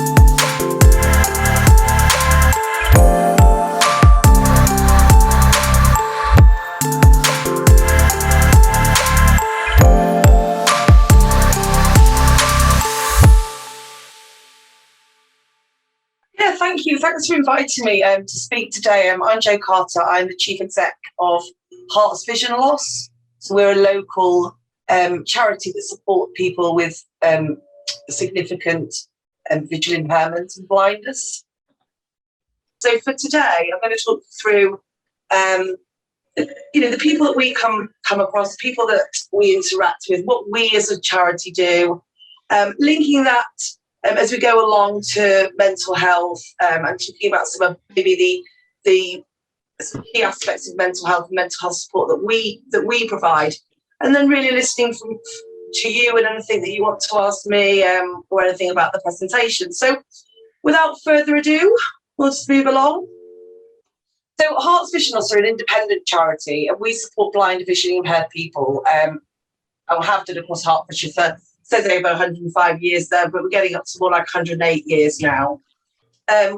Yeah, thank you. Thanks for inviting me to speak today. I'm Jo Carter. I'm the Chief Exec of Herts Vision Loss. So we're a local charity that support people with significant visual impairment and blindness. So for today, I'm going to talk through, the people that we come across, people that we interact with, what we as a charity do, linking that as we go along to mental health and talking about some of maybe the key aspects of mental health and mental health support that we provide, and then really listening to you and anything that you want to ask me or anything about the presentation. So without further ado, we'll just move along. So Herts Vision Loss are an independent charity, and we support blind and visually impaired people. I have done across Hertfordshire for says over 105 years there, but we're getting up to more like 108 years now.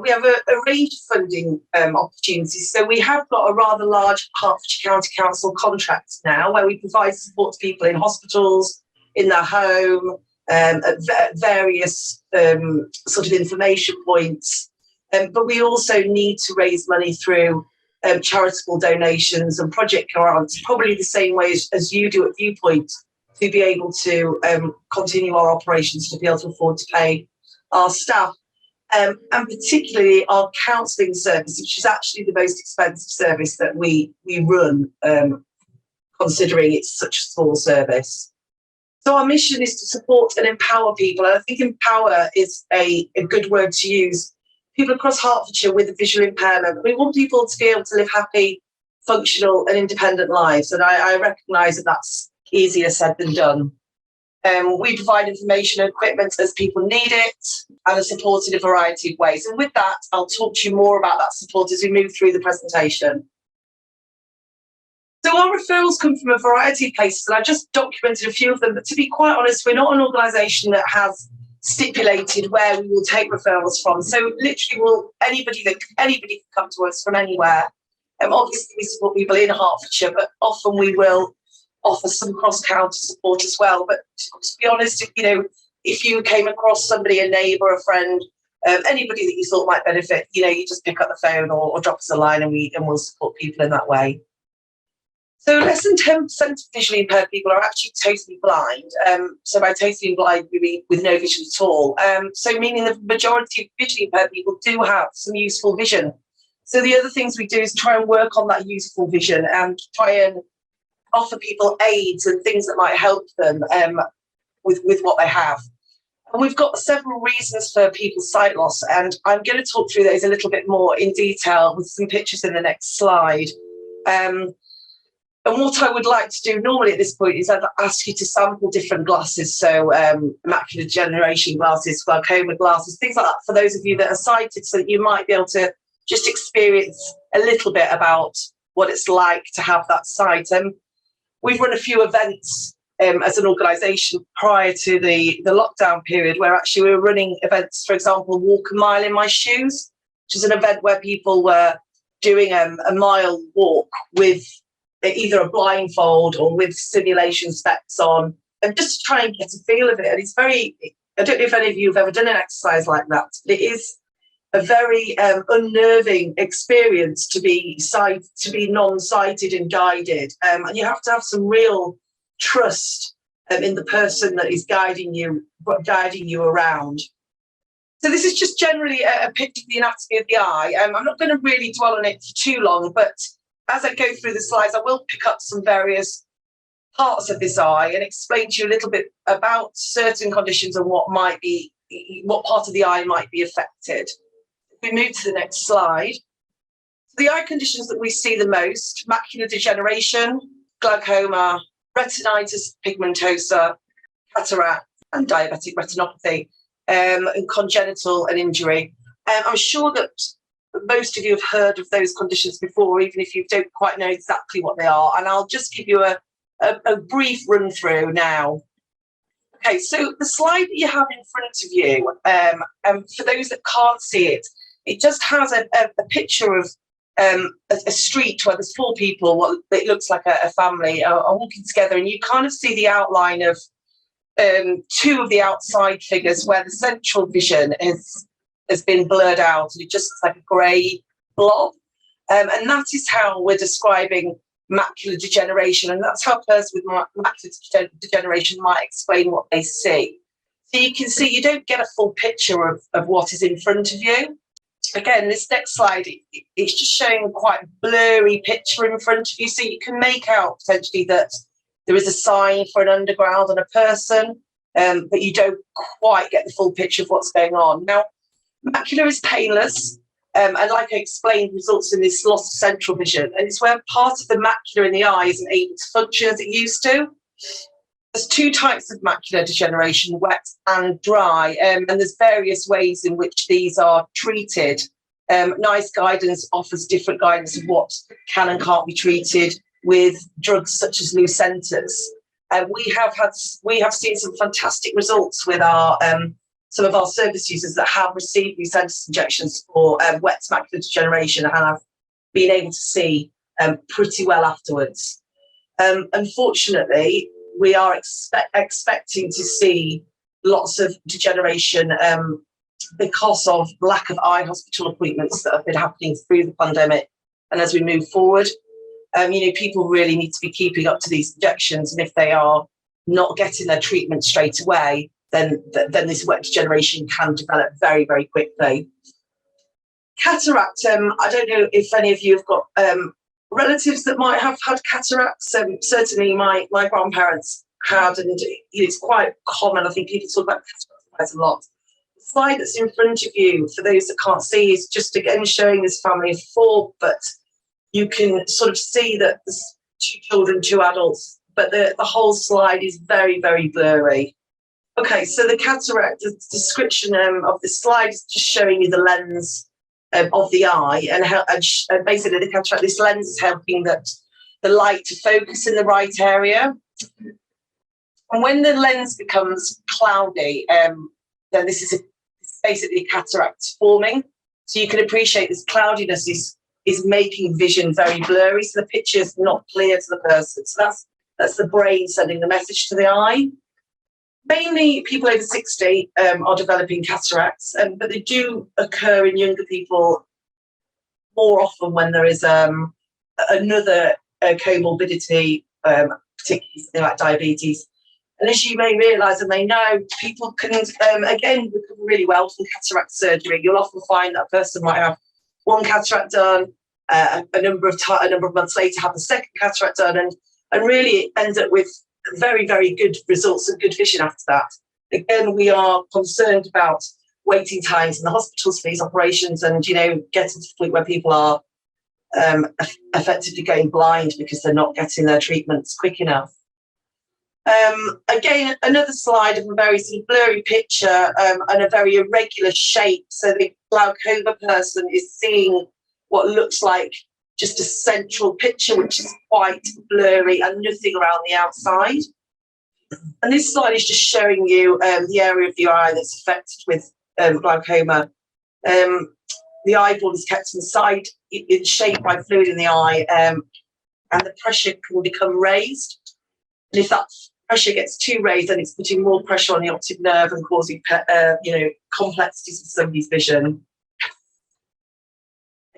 We have a range of funding opportunities. So we have got a rather large Hertfordshire County Council contract now, where we provide support to people in hospitals, in their home, at various sort of information points. But we also need to raise money through charitable donations and project grants, probably the same way as you do at Viewpoint, to be able to continue our operations, to be able to afford to pay our staff, and particularly our counselling service, which is actually the most expensive service that we run, considering it's such a small service. So our mission is to support and empower people, and I think empower is a good word to use. People across Hertfordshire with a visual impairment, we want people to be able to live happy, functional and independent lives, and I recognise that that's easier said than done. We provide information and equipment as people need it, and are supported in a variety of ways. And with that, I'll talk to you more about that support as we move through the presentation. So our referrals come from a variety of places, and I just documented a few of them, but to be quite honest, we're not an organisation that has stipulated where we will take referrals from. So literally anybody can come to us from anywhere. Obviously we support people in Hertfordshire, but often we will offer some cross-county support as well. But to be honest, if you came across somebody, a neighbour, a friend, anybody that you thought might benefit, you just pick up the phone or drop us a line, and we'll support people in that way. So less than 10% of visually impaired people are actually totally blind. So by totally blind, we mean with no vision at all. So meaning the majority of visually impaired people do have some useful vision. So the other things we do is try and work on that useful vision and try and offer people aids and things that might help them with what they have. And we've got several reasons for people's sight loss, and I'm going to talk through those a little bit more in detail with some pictures in the next slide. And what I would like to do normally at this point is I'd ask you to sample different glasses, so macular degeneration glasses, glaucoma glasses, things like that, for those of you that are sighted, so that you might be able to just experience a little bit about what it's like to have that sight. We've run a few events as an organisation prior to the lockdown period, where actually we were running events, for example, Walk a Mile in My Shoes, which is an event where people were doing a mile walk with either a blindfold or with simulation specs on, and just to try and get a feel of it. And it's very, I don't know if any of you have ever done an exercise like that, but it is a very unnerving experience to be non-sighted and guided, and you have to have some real trust in the person that is guiding you around. So this is just generally a picture of the anatomy of the eye. I'm not going to really dwell on it for too long, but as I go through the slides, I will pick up some various parts of this eye and explain to you a little bit about certain conditions and what part of the eye might be affected. We move to the next slide. The eye conditions that we see the most: macular degeneration, glaucoma, retinitis pigmentosa, cataract, and diabetic retinopathy, and congenital and injury. I'm sure that most of you have heard of those conditions before, even if you don't quite know exactly what they are. And I'll just give you a brief run through now. Okay, so the slide that you have in front of you, for those that can't see it, it just has a picture of a street where there's 4 people, what it looks like a family are walking together, and you kind of see the outline of 2 of the outside figures where the central vision has been blurred out, and it just looks like a grey blob. And that is how we're describing macular degeneration, and that's how a person with macular degeneration might explain what they see. So you can see you don't get a full picture of what is in front of you. Again, this next slide, it's just showing quite a blurry picture in front of you, so you can make out potentially that there is a sign for an underground and a person, but you don't quite get the full picture of what's going on. Now, macula is painless, and like I explained, results in this loss of central vision, and it's where part of the macula in the eye isn't able to function as it used to. There's 2 types of macular degeneration, wet and dry, and there's various ways in which these are treated. NICE guidance offers different guidance of what can and can't be treated with drugs such as Lucentis. We have seen some fantastic results with our some of our service users that have received Lucentis injections for wet macular degeneration and have been able to see pretty well afterwards. Unfortunately, we are expecting to see lots of degeneration because of lack of eye hospital appointments that have been happening through the pandemic. And as we move forward, people really need to be keeping up to these injections. And if they are not getting their treatment straight away, then this wet degeneration can develop very, very quickly. Cataract, I don't know if any of you have got relatives that might have had cataracts. Certainly my grandparents had, and it's quite common. I think people talk about cataracts quite a lot. The slide that's in front of you, for those that can't see, is just again showing this family of 4, but you can sort of see that there's 2 children, 2 adults, but the whole slide is very, very blurry. Okay, so the cataract, the description of the slide is just showing you the lens of the eye, and basically the cataract, this lens is helping the light to focus in the right area. And when the lens becomes cloudy, then this is basically a cataract forming. So you can appreciate this cloudiness is making vision very blurry, so the picture is not clear to the person. So that's the brain sending the message to the eye. Mainly people over 60 are developing cataracts, but they do occur in younger people more often when there is another comorbidity, particularly something like diabetes. And as you may realise and may know, people can, again, recover really well from cataract surgery. You'll often find that a person might have 1 cataract done, a number of months later have the 2nd cataract done, and really end up with very, very good results and good vision after that. Again, we are concerned about waiting times in the hospitals for these operations, and getting to the point where people are effectively going blind because they're not getting their treatments quick enough. Again, another slide of a very sort of blurry picture and a very irregular shape. So the glaucoma person is seeing what looks like just a central picture, which is quite blurry and nothing around the outside. And this slide is just showing you the area of the eye that's affected with glaucoma. The eyeball is kept inside in shape by fluid in the eye, and the pressure can become raised. And if that pressure gets too raised, then it's putting more pressure on the optic nerve and causing complexities in somebody's vision.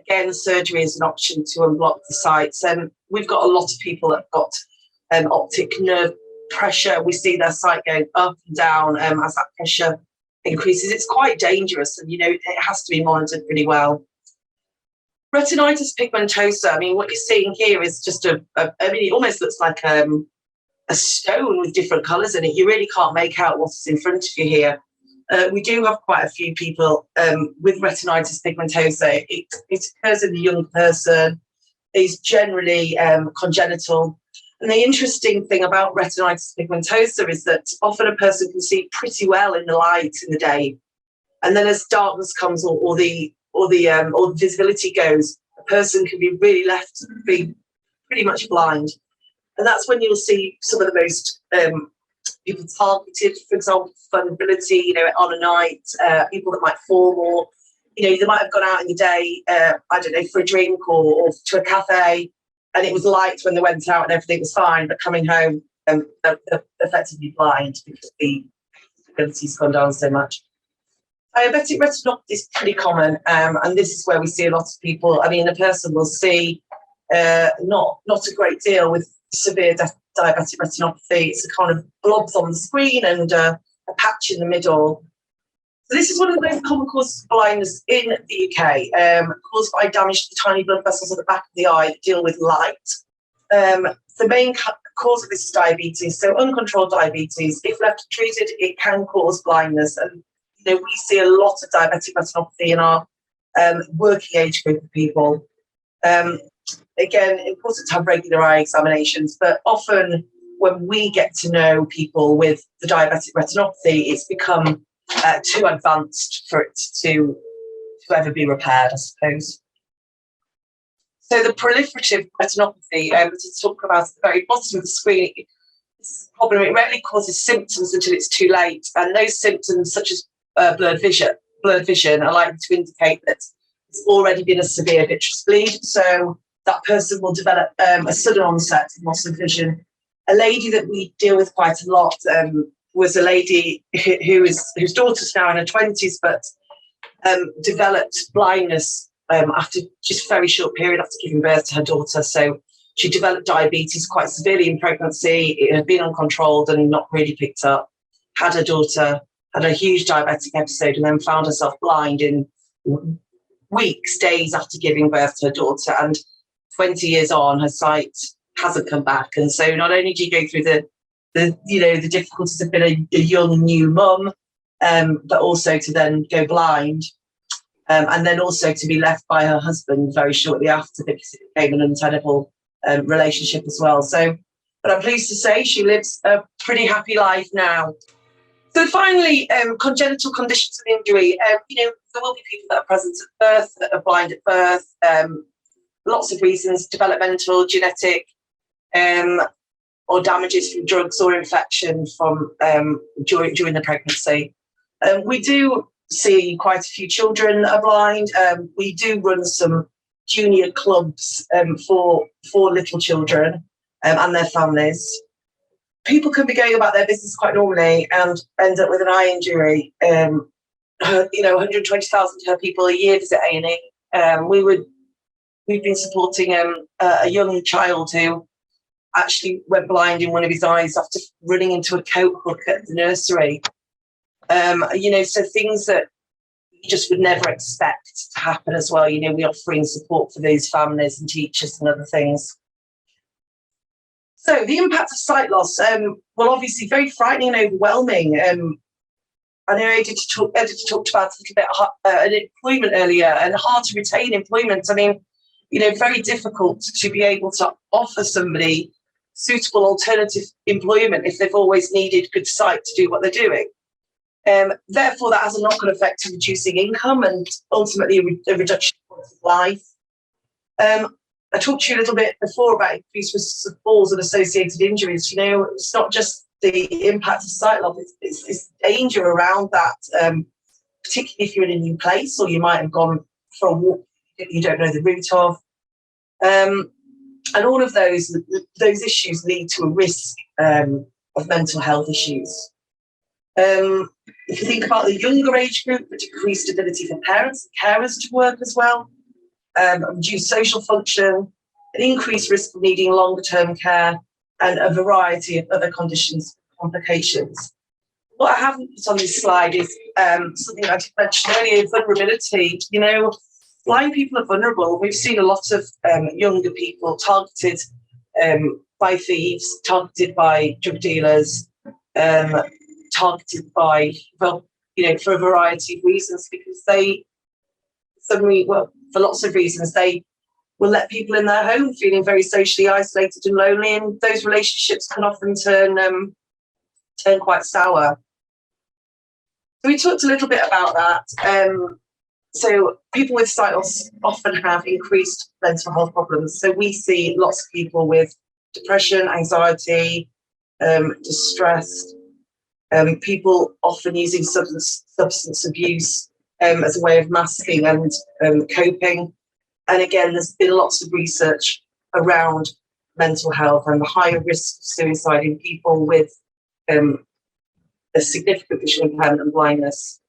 Again, surgery is an option to unblock the sites. We've got a lot of people that have got optic nerve pressure. We see their sight going up and down as that pressure increases. It's quite dangerous, and it has to be monitored really well. Retinitis pigmentosa, what you're seeing here is just it almost looks like a stone with different colours in it. You really can't make out what's in front of you here. We do have quite a few people with retinitis pigmentosa. It occurs in the young person, is generally congenital. And the interesting thing about retinitis pigmentosa is that often a person can see pretty well in the light in the day, and then as darkness comes or the visibility goes, a person can be really left to be pretty much blind. And that's when you'll see some of the most people targeted, for example, vulnerability, you know, on a night, people that might fall, or, you know, they might have gone out in the day, I don't know, for a drink or to a cafe, and it was light when they went out and everything was fine, but coming home, they're effectively blind because the ability's gone down so much. Diabetic retinopathy is pretty common, and this is where we see a lot of people. I mean, a person will see not a great deal with severe diabetic retinopathy. It's a kind of blobs on the screen and a patch in the middle. So this is one of the most common causes of blindness in the UK, caused by damage to the tiny blood vessels at the back of the eye that deal with light. The main cause of this is diabetes, so uncontrolled diabetes. If left untreated, it can cause blindness. And you know, we see a lot of diabetic retinopathy in our working age group of people. Again, important to have regular eye examinations, but often when we get to know people with the diabetic retinopathy, it's become too advanced for it to ever be repaired, I suppose. So the proliferative retinopathy, to talk about at the very bottom of the screen, this problem, it rarely causes symptoms until it's too late, and those symptoms, such as blurred vision, are likely to indicate that it's already been a severe vitreous bleed. So that person will develop a sudden onset of loss of vision. A lady that we deal with quite a lot was a lady whose daughter's now in her 20s, but developed blindness after just a very short period after giving birth to her daughter. So she developed diabetes quite severely in pregnancy. It had been uncontrolled and not really picked up. Had her daughter, had a huge diabetic episode, and then found herself blind in weeks, days after giving birth to her daughter. And 20 years on, her sight hasn't come back. And so not only do you go through the difficulties of being a young new mum, but also to then go blind, and then also to be left by her husband very shortly after, because it became an untenable relationship as well. So, but I'm pleased to say she lives a pretty happy life now. So finally, congenital conditions of injury. There will be people that are present at birth, that are blind at birth. Lots of reasons: developmental, genetic, or damages from drugs or infection from during the pregnancy. We do see quite a few children that are blind. We do run some junior clubs for little children and their families. People can be going about their business quite normally and end up with an eye injury. 120,000 people a year visit A&E. We've been supporting a young child who actually went blind in one of his eyes after running into a coat hook at the nursery. So things that you just would never expect to happen as well. We're offering support for those families and teachers and other things. So the impact of sight loss, obviously very frightening and overwhelming. I know Editor talked about a little bit employment earlier, and hard to retain employment. I mean, very difficult to be able to offer somebody suitable alternative employment if they've always needed good sight to do what they're doing. Therefore, that has a knock-on effect to reducing income and ultimately a reduction in quality of life. I talked to you a little bit before about increased risks of falls and associated injuries. It's not just the impact of sight loss, it's danger around that, particularly if you're in a new place or you might have gone for a walk that you don't know the route of. And all of those issues lead to a risk of mental health issues. If you think about the younger age group, the decreased ability for parents and carers to work as well, reduced social function, an increased risk of needing longer-term care, and a variety of other conditions, complications. What I haven't put on this slide is something I mentioned earlier: vulnerability. Blind people are vulnerable. We've seen a lot of younger people targeted by thieves, targeted by drug dealers, targeted by, for a variety of reasons, because for lots of reasons, they will let people in their home feeling very socially isolated and lonely, and those relationships can often turn quite sour. So we talked a little bit about that. So people with sight loss often have increased mental health problems. So we see lots of people with depression, anxiety, distress, People often using substance abuse as a way of masking and coping. And again, there's been lots of research around mental health and the higher risk of suicide in people with a significant visual impairment and blindness.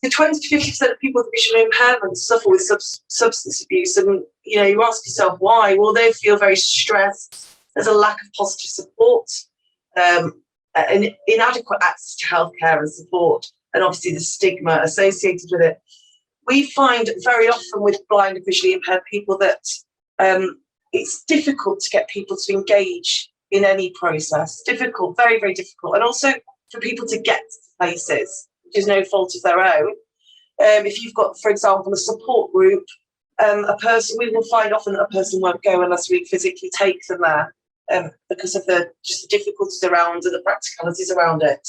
So 20 to 50% of people with visual impairment suffer with substance abuse. And, you ask yourself why? Well, they feel very stressed. There's a lack of positive support, and inadequate access to healthcare and support, and obviously the stigma associated with it. We find very often with blind and visually impaired people that it's difficult to get people to engage in any process. Difficult, very, very difficult. And also for people to get to places, which is no fault of their own. If you've got, for example, a support group, we will find often that a person won't go unless we physically take them there because of the difficulties around and the practicalities around it.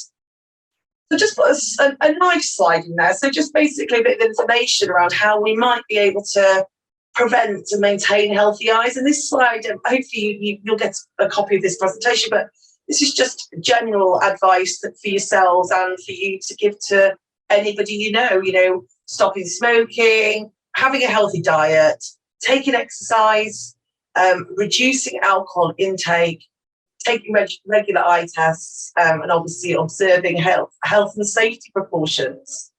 So just put a nice slide in there. So just basically a bit of information around how we might be able to prevent and maintain healthy eyes. And this slide, hopefully you'll get a copy of this presentation, but this is just general advice for yourselves and for you to give to anybody stopping smoking, having a healthy diet, taking exercise, reducing alcohol intake, taking regular eye tests, and obviously observing health and safety precautions.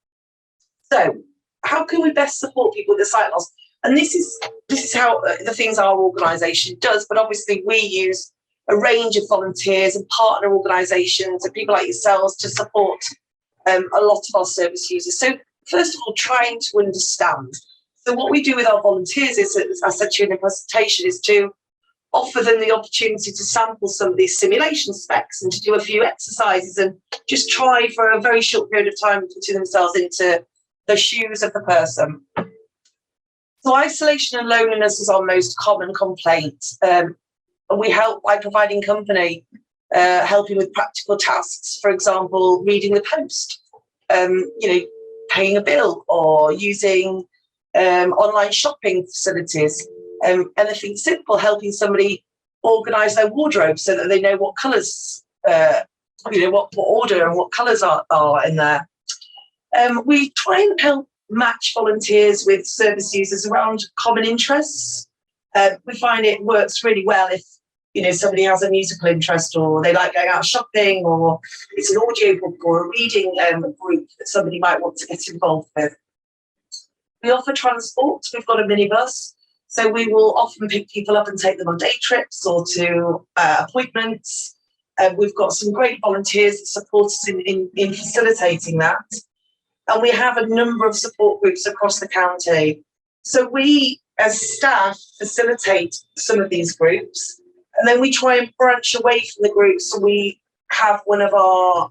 So how can we best support people with sight loss? And this is how the things our organisation does, but obviously we use a range of volunteers and partner organisations and people like yourselves to support a lot of our service users. So first of all, trying to understand. So what we do with our volunteers is, as I said to you in the presentation, is to offer them the opportunity to sample some of these simulation specs and to do a few exercises and just try for a very short period of time putting themselves into the shoes of the person. So isolation and loneliness is our most common complaint. And we help by providing company, helping with practical tasks, for example, reading the post, paying a bill or using online shopping facilities. Anything simple, helping somebody organise their wardrobe so that they know what colours, what order and what colours are in there. We try and help match volunteers with service users around common interests. We find it works really well if somebody has a musical interest or they like going out shopping, or it's an audio book or a reading group that somebody might want to get involved with. We offer transport. We've got a minibus. So we will often pick people up and take them on day trips or to appointments. We've got some great volunteers that support us in facilitating that. And we have a number of support groups across the county. So we, as staff, facilitate some of these groups. And then we try and branch away from the groups. So we have one of our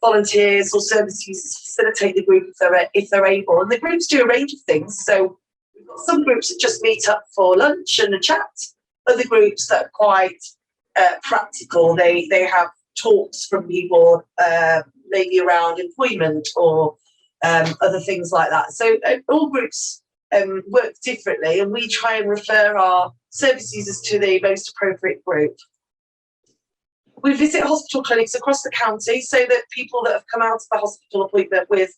volunteers or service users facilitate the group if they're able. And the groups do a range of things. So we've got some groups that just meet up for lunch and a chat. Other groups that are quite practical. They have talks from people maybe around employment or other things like that. So all groups work differently, and we try and refer our service users to the most appropriate group. We visit hospital clinics across the county so that people that have come out of the hospital appointment with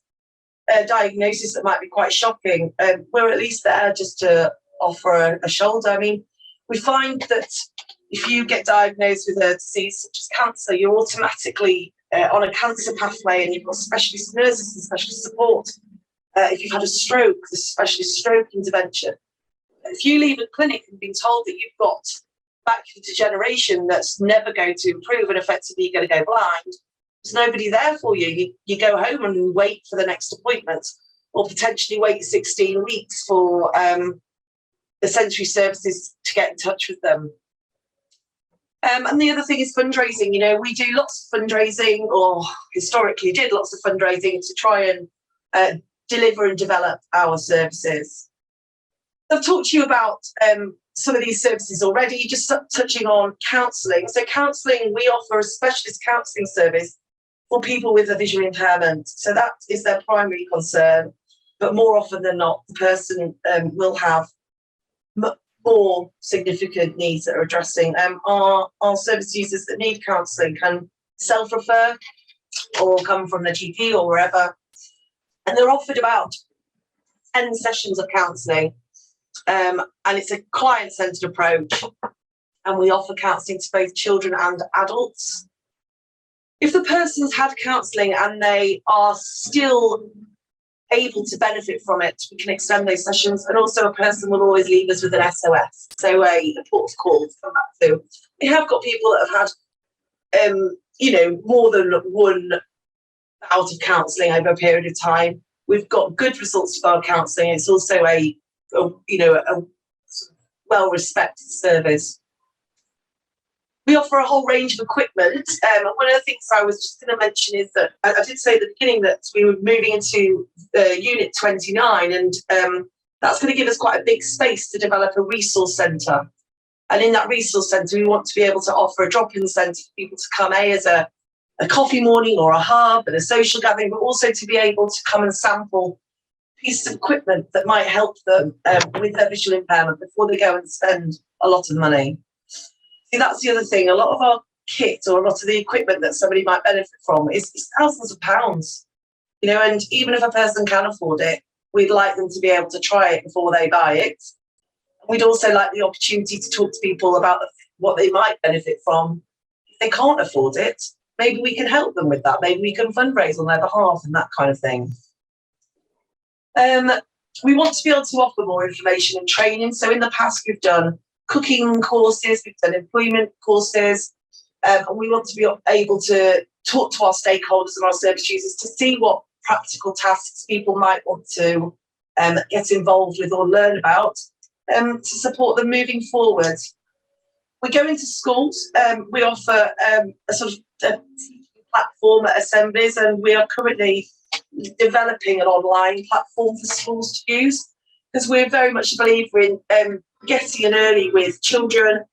a diagnosis that might be quite shocking, we're at least there just to offer a shoulder. I mean, we find that if you get diagnosed with a disease such as cancer, you're automatically on a cancer pathway, and you've got specialist nurses and specialist support. If you've had a stroke, there's specialist stroke intervention. If you leave a clinic and been told that you've got macular degeneration that's never going to improve and effectively you're going to go blind, there's nobody there for you. You go home and wait for the next appointment, or potentially wait 16 weeks for the sensory services to get in touch with them. And the other thing is fundraising. We do lots of fundraising, or historically did lots of fundraising to try and deliver and develop our services. I've talked to you about some of these services already, just touching on counselling. So counselling, we offer a specialist counselling service for people with a visual impairment. So that is their primary concern. But more often than not, the person will have more significant needs that are addressing. Our service users that need counselling can self-refer or come from the GP or wherever. And they're offered about 10 sessions of counselling. And it's a client-centred approach. And we offer counselling to both children and adults. If the person's had counselling and they are still able to benefit from it, we can extend those sessions. And also a person will always leave us with an SOS, so a port of call to come back to. We have got people that have had, more than one bout of counselling over a period of time. We've got good results with our counselling. It's also a well-respected service. We offer a whole range of equipment. One of the things I was just going to mention is that I did say at the beginning that we were moving into Unit 29, and that's going to give us quite a big space to develop a resource centre. And in that resource centre, we want to be able to offer a drop-in centre for people to come, as a coffee morning or a hub and a social gathering, but also to be able to come and sample pieces of equipment that might help them with their visual impairment before they go and spend a lot of money. See, that's the other thing. A lot of our kit or a lot of the equipment that somebody might benefit from is thousands of pounds, and even if a person can afford it, we'd like them to be able to try it before they buy it. We'd also like the opportunity to talk to people about what they might benefit from. If they can't afford it, maybe we can help them with that. Maybe we can fundraise on their behalf and that kind of thing. We want to be able to offer more information and training. So in the past, we've done cooking courses, we've done employment courses, and we want to be able to talk to our stakeholders and our service users to see what practical tasks people might want to get involved with or learn about to support them moving forward. We go into schools, we offer a sort of teaching platform at assemblies, and we are currently developing an online platform for schools to use, because we're very much a believer in getting in early with children,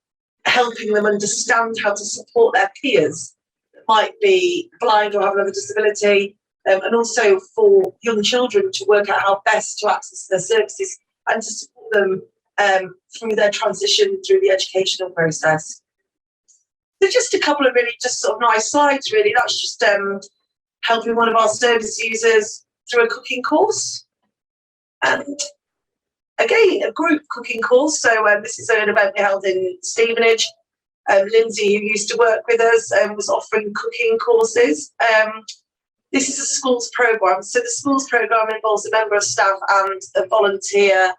helping them understand how to support their peers that might be blind or have another disability, and also for young children to work out how best to access their services and to support them through their transition through the educational process. So just a couple of really just sort of nice slides, really. That's just helping one of our service users through a cooking course. And again, a group cooking course. So this is an event we held in Stevenage. Lindsay, who used to work with us, was offering cooking courses. This is a schools programme. So the schools programme involves a member of staff and a volunteer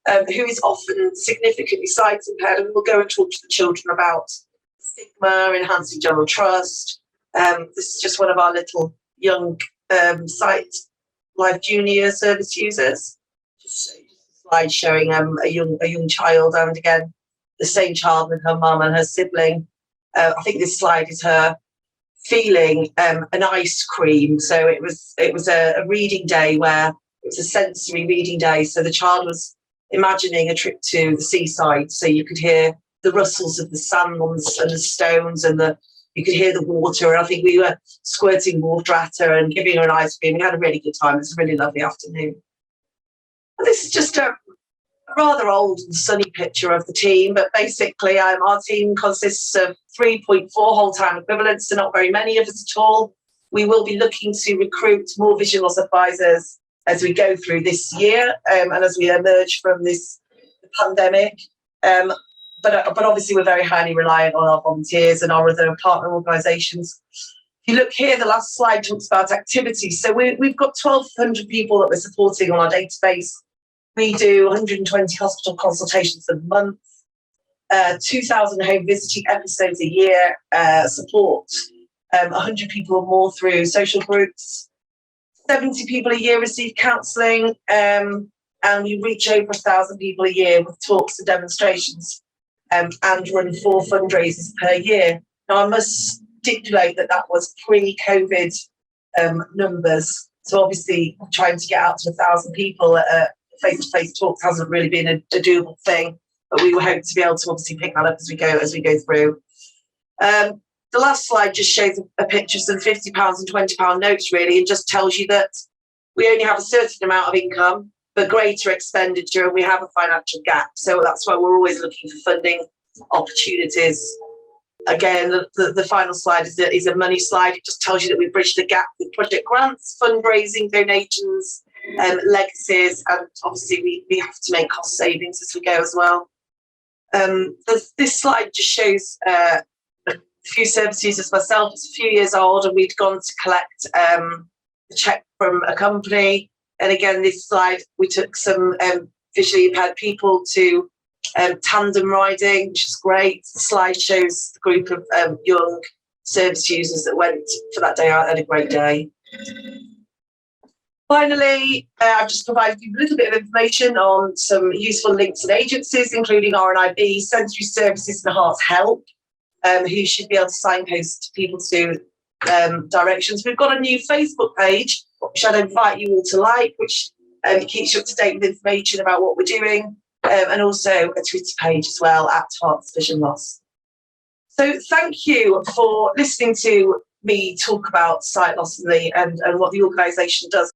who is often significantly sight impaired, and we'll go and talk to the children about stigma, enhancing general trust. This is just one of our little young Sight Life Junior service users. Just a slide showing a young child, and again, the same child with her mum and her sibling. I think this slide is her feeling an ice cream. So it was a reading day where it was a sensory reading day. So the child was imagining a trip to the seaside, so you could hear the rustles of the sand and the stones, and you could hear the water. And I think we were squirting water at her and giving her an ice cream. We had a really good time. It was a really lovely afternoon. And this is just a rather old and sunny picture of the team, but basically our team consists of 3.4 whole-time equivalents, so not very many of us at all. We will be looking to recruit more vision loss advisors as we go through this year and as we emerge from this pandemic. But obviously we're very highly reliant on our volunteers and our other partner organisations. If you look here, the last slide talks about activities. So we've got 1,200 people that we're supporting on our database. We do 120 hospital consultations a month, 2,000 home visiting episodes a year, support 100 people or more through social groups. 70 people a year receive counselling, and we reach over 1,000 people a year with talks and demonstrations, and run 4 fundraisers per year. Now, I must stipulate that was pre-COVID numbers. So obviously trying to get out to 1,000 people at face-to-face talks hasn't really been a doable thing, but we hope to be able to obviously pick that up as we go through. The last slide just shows a picture of some £50 and £20 notes, really, and just tells you that we only have a certain amount of income, but greater expenditure, and we have a financial gap. So that's why we're always looking for funding opportunities. again, the final slide is a money slide. It just tells you that we've bridged the gap with project grants, fundraising, donations, legacies, and obviously we have to make cost savings as we go as well. This slide just shows a few service users. Myself, it's a few years old, and we'd gone to collect a cheque from a company. And again, this slide, we took some visually impaired people to tandem riding, which is great. The slide shows the group of young service users that went for that day out, had a great day. Finally, I've just provided you a little bit of information on some useful links and agencies, including RNIB, Sensory Services and Hearts Help, who should be able to signpost people to directions. We've got a new Facebook page, which I'd invite you all to like, which keeps you up to date with information about what we're doing, and also a Twitter page as well, at Herts Vision Loss. So thank you for listening to me talk about sight loss and what the organisation does.